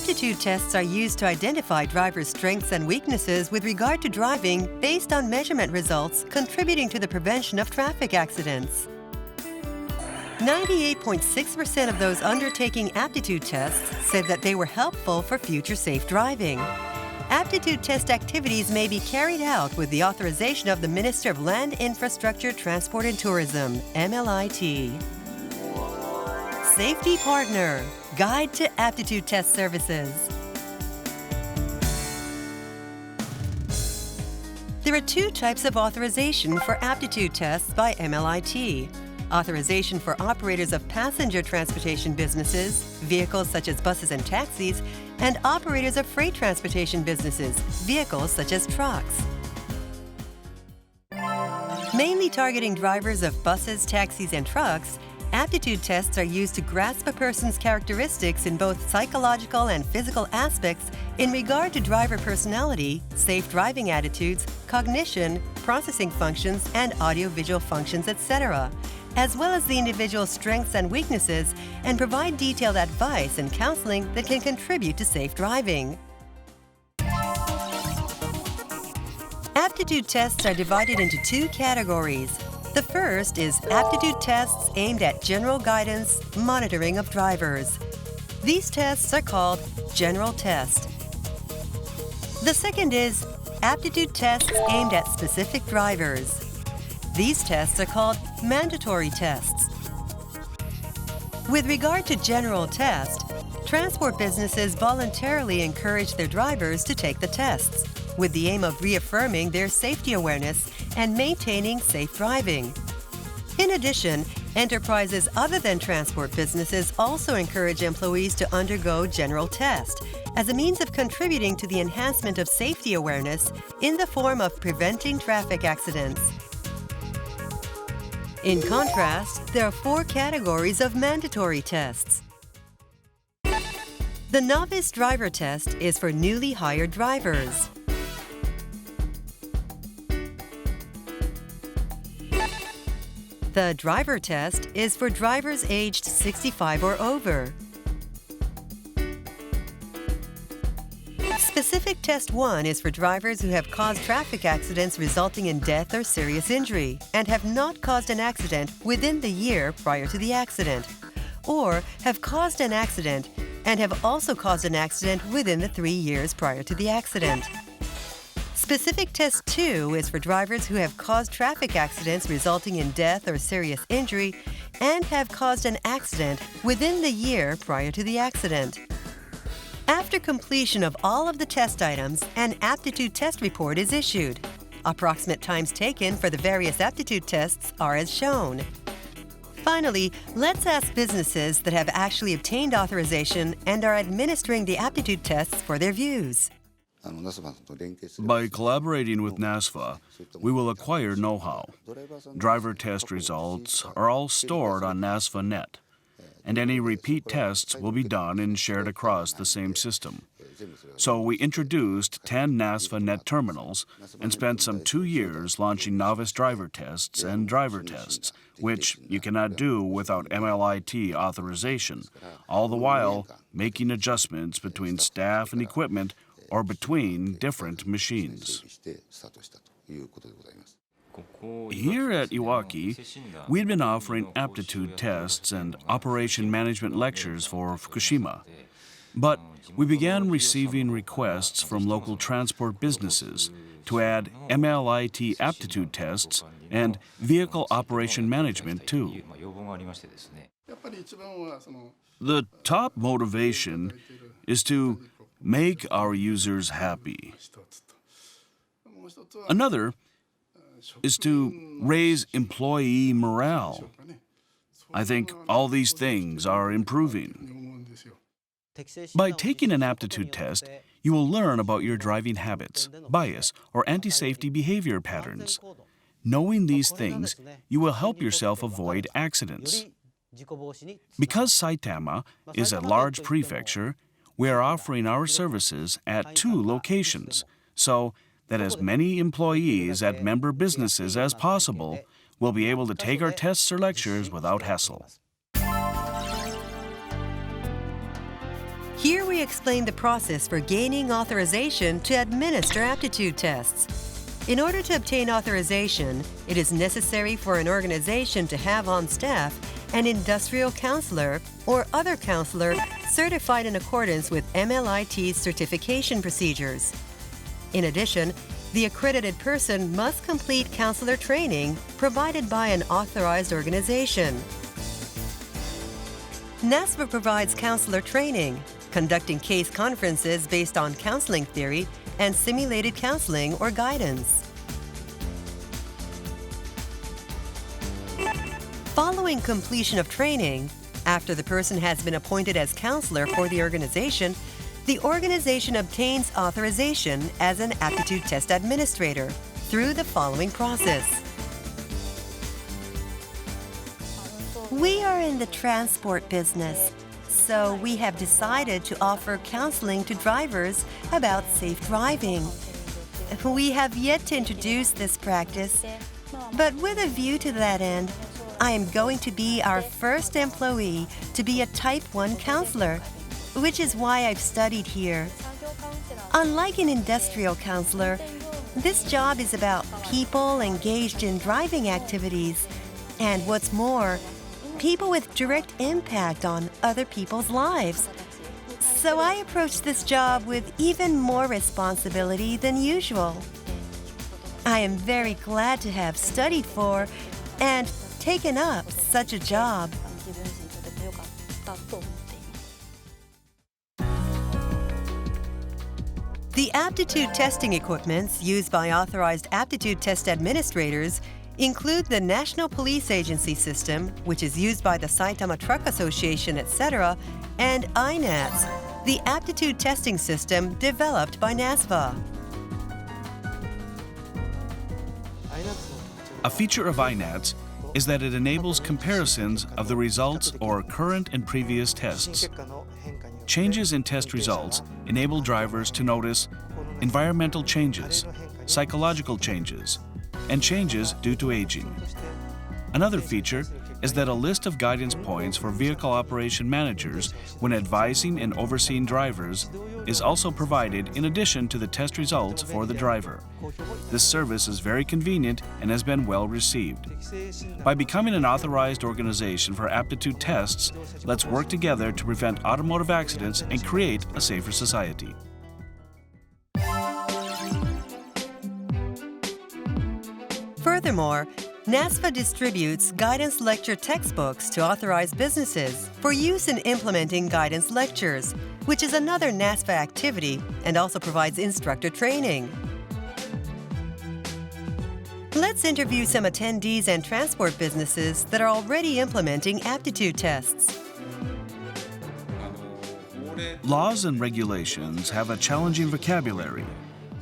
Aptitude tests are used to identify drivers' strengths and weaknesses with regard to driving based on measurement results contributing to the prevention of traffic accidents. 98.6% of those undertaking aptitude tests said that they were helpful for future safe driving. Aptitude test activities may be carried out with the authorization of the Minister of Land Infrastructure, Transport and Tourism, MLIT. Safety Partner, Guide to Aptitude Test Services. There are two types of authorization for aptitude tests by MLIT. Authorization for operators of passenger transportation businesses, vehicles such as buses and taxis, and operators of freight transportation businesses, vehicles such as trucks. Mainly targeting drivers of buses, taxis, and trucks, aptitude tests are used to grasp a person's characteristics in both psychological and physical aspects in regard to driver personality, safe driving attitudes, cognition, processing functions, and audiovisual functions, etc., as well as the individual's strengths and weaknesses, and provide detailed advice and counseling that can contribute to safe driving. Aptitude tests are divided into two categories. The first is aptitude tests aimed at general guidance, monitoring of drivers. These tests are called general test. The second is aptitude tests aimed at specific drivers. These tests are called mandatory tests. With regard to general test, transport businesses voluntarily encourage their drivers to take the tests, with the aim of reaffirming their safety awareness and maintaining safe driving. In addition, enterprises other than transport businesses also encourage employees to undergo general test as a means of contributing to the enhancement of safety awareness in the form of preventing traffic accidents. In contrast, there are four categories of mandatory tests. The novice driver test is for newly hired drivers. The driver test is for drivers aged 65 or over. Specific Test 1 is for drivers who have caused traffic accidents resulting in death or serious injury and have not caused an accident within the year prior to the accident, or have caused an accident and have also caused an accident within the 3 years prior to the accident. Specific Test 2 is for drivers who have caused traffic accidents resulting in death or serious injury and have caused an accident within the year prior to the accident. After completion of all of the test items, an aptitude test report is issued. Approximate times taken for the various aptitude tests are as shown. Finally, let's ask businesses that have actually obtained authorization and are administering the aptitude tests for their views. By collaborating with NASFA, we will acquire know-how. Driver test results are all stored on NASFA Net, and any repeat tests will be done and shared across the same system. So we introduced 10 NASFA Net terminals and spent some 2 years launching novice driver tests and driver tests, which you cannot do without MLIT authorization, all the while making adjustments between staff and equipment or between different machines. Here at Iwaki, we'd been offering aptitude tests and operation management lectures for Fukushima. But we began receiving requests from local transport businesses to add MLIT aptitude tests and vehicle operation management too. The top motivation is to make our users happy. Another is to raise employee morale. I think all these things are improving. By taking an aptitude test, you will learn about your driving habits, bias, or anti-safety behavior patterns. Knowing these things, you will help yourself avoid accidents. Because Saitama is a large prefecture, we are offering our services at 2 locations, so that as many employees at member businesses as possible will be able to take our tests or lectures without hassle. Here we explain the process for gaining authorization to administer aptitude tests. In order to obtain authorization, it is necessary for an organization to have on staff an industrial counselor or other counselor certified in accordance with MLIT's certification procedures. In addition, the accredited person must complete counselor training provided by an authorized organization. NASVA provides counselor training, conducting case conferences based on counseling theory and simulated counseling or guidance. Following completion of training, after the person has been appointed as counselor for the organization obtains authorization as an aptitude test administrator through the following process. We are in the transport business, so we have decided to offer counseling to drivers about safe driving. We have yet to introduce this practice, but with a view to that end, I am going to be our first employee to be a Type 1 counselor, which is why I've studied here. Unlike an industrial counselor, this job is about people engaged in driving activities, and what's more, people with direct impact on other people's lives. So I approached this job with even more responsibility than usual. I am very glad to have studied for and taken up such a job. The aptitude testing equipments used by authorized aptitude test administrators include the National Police Agency system, which is used by the Saitama Truck Association, etc., and INATS, the aptitude testing system developed by NASVA. A feature of INATS is that it enables comparisons of the results or current and previous tests. Changes in test results enable drivers to notice environmental changes, psychological changes, and changes due to aging. Another feature is that a list of guidance points for vehicle operation managers when advising and overseeing drivers is also provided in addition to the test results for the driver. This service is very convenient and has been well received. By becoming an authorized organization for aptitude tests, let's work together to prevent automotive accidents and create a safer society. Furthermore, NASVA distributes guidance lecture textbooks to authorized businesses for use in implementing guidance lectures, which is another NASVA activity and also provides instructor training. Let's interview some attendees and transport businesses that are already implementing aptitude tests. Laws and regulations have a challenging vocabulary,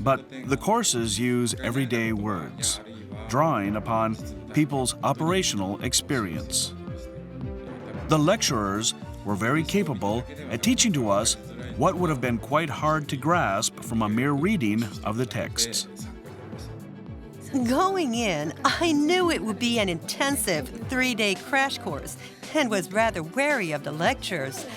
but the courses use everyday words, drawing upon people's operational experience. The lecturers were very capable at teaching to us what would have been quite hard to grasp from a mere reading of the texts. Going in, I knew it would be an intensive 3-day crash course and was rather wary of the lectures.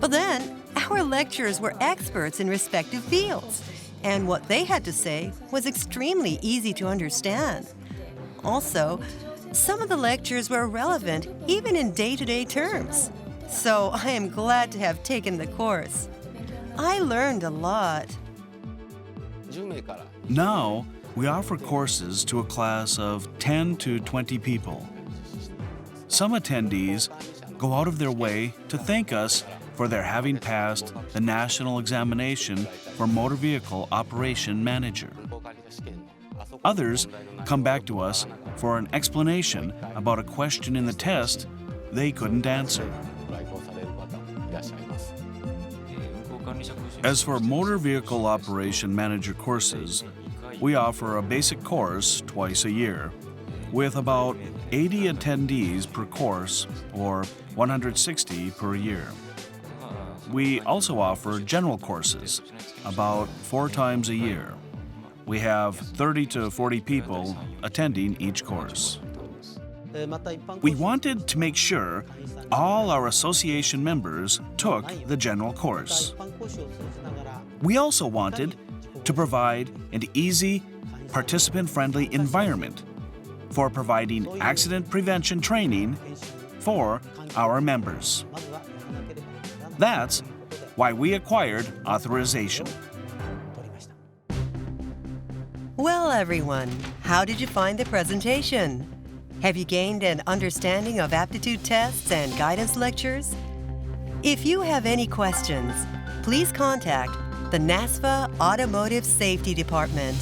But then, our lecturers were experts in respective fields, and what they had to say was extremely easy to understand. Also, some of the lectures were relevant even in day-to-day terms. So I am glad to have taken the course. I learned a lot. Now, we offer courses to a class of 10 to 20 people. Some attendees go out of their way to thank us for their having passed the national examination for motor vehicle operation manager. Others come back to us for an explanation about a question in the test they couldn't answer. As for motor vehicle operation manager courses, we offer a basic course twice a year, with about 80 attendees per course, or 160 per year. We also offer general courses, about 4 times a year. We have 30 to 40 people attending each course. We wanted to make sure all our association members took the general course. We also wanted to provide an easy, participant-friendly environment for providing accident prevention training for our members. That's why we acquired authorization. Well, everyone, how did you find the presentation? Have you gained an understanding of aptitude tests and guidance lectures? If you have any questions, please contact the NASFA Automotive Safety Department.